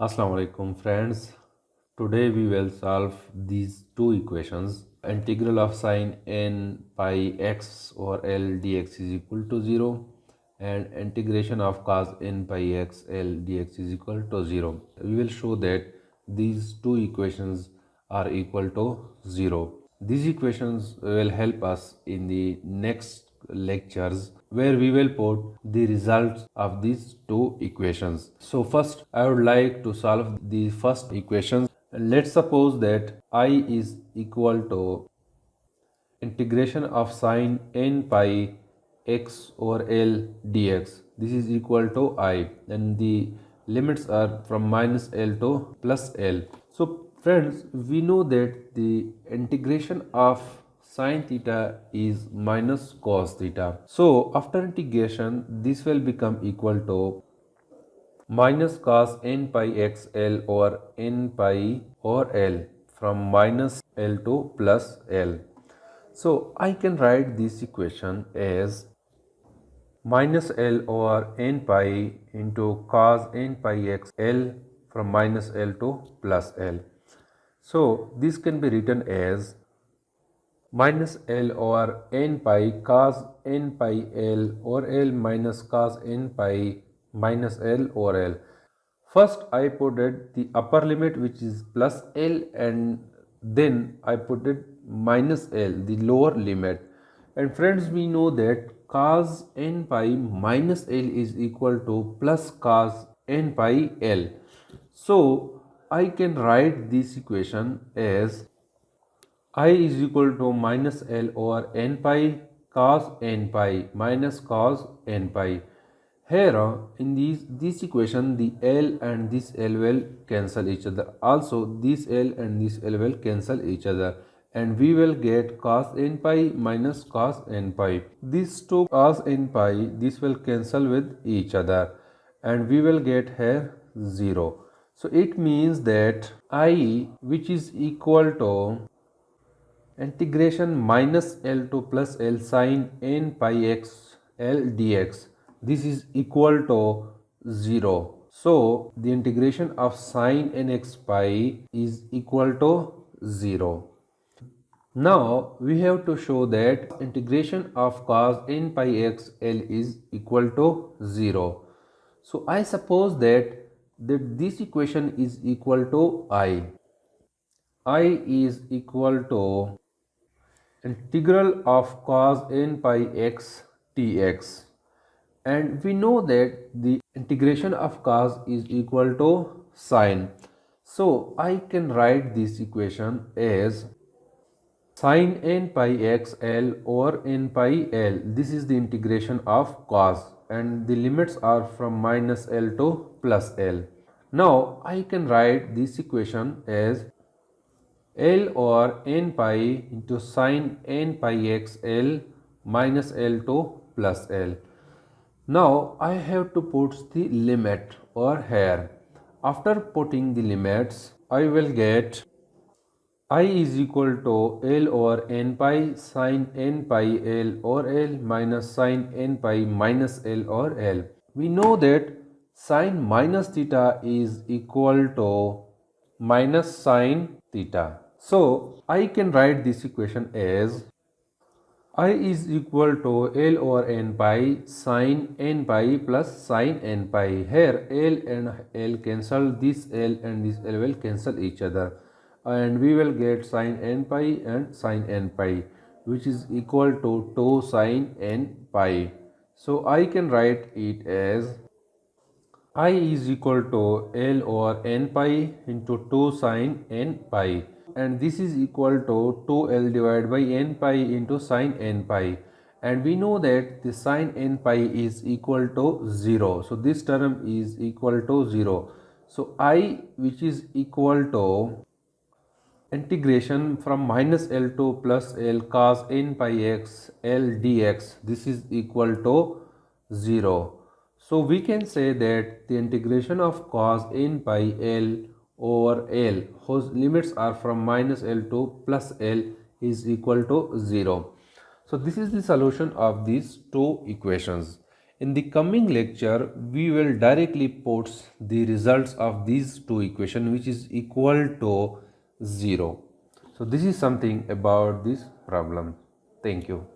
Assalamu alaikum friends. Today we will solve these two equations. Integral of sine n pi x over L dx is equal to 0 and integration of cos n pi x L dx is equal to 0. We will show that these two equations are equal to 0. These equations will help us in the next lectures where we will put the results of these two equations. So first I would like to solve the first equation. Let's suppose that I is equal to integration of sine n pi x over L dx. This is equal to I and the limits are from minus L to plus L. So friends, we know that the integration of sine theta is minus cos theta. So after integration, this will become equal to minus cos n pi x L over n pi over L from minus L to plus L. So I can write this equation as minus L over n pi into cos n pi x L from minus L to plus L. So this can be written as minus L over n pi cos n pi L over L minus cos n pi minus L over L. First I put it the upper limit, which is plus L, and then I put it minus L, the lower limit. And friends, we know that cos n pi minus L is equal to plus cos n pi L. So I can write this equation as I is equal to minus L over n pi cos n pi minus cos n pi. Here in this equation, the L and this L will cancel each other. Also this L and this L will cancel each other and we will get cos n pi minus cos n pi. This two cos n pi, this will cancel with each other and we will get here 0. So it means that I, which is equal to integration minus L to plus L sine n pi x L dx, this is equal to 0. So the integration of sine nx pi is equal to 0. Now we have to show that integration of cos n pi x L is equal to 0. So I suppose that this equation is equal to I. I is equal to integral of cos n pi x dx, and we know that the integration of cos is equal to sine. So I can write this equation as sine n pi x L over n pi L. This is the integration of cos and the limits are from minus L to plus L. Now I can write this equation as L over n pi into sine n pi x L minus L to plus L. Now I have to put the limit over here. After putting the limits, I will get I is equal to L over n pi sine n pi L over L minus sine n pi minus L over L. We know that sine minus theta is equal to minus sine theta. So I can write this equation as I is equal to L over n pi sine n pi plus sine n pi. Here L and L cancel, this L and this L will cancel each other and we will get sine n pi and sine n pi, which is equal to 2 sine n pi. So I can write it as I is equal to L over n pi into 2 sine n pi, and this is equal to 2L divided by n pi into sine n pi, and we know that the sine n pi is equal to 0. So this term is equal to 0. So I, which is equal to integration from minus L to plus L cos n pi x L dx, this is equal to 0. So we can say that the integration of cos n pi L over L, whose limits are from minus L to plus L, is equal to 0. So this is the solution of these two equations. In the coming lecture, we will directly put the results of these two equations, which is equal to 0. So this is something about this problem. Thank you.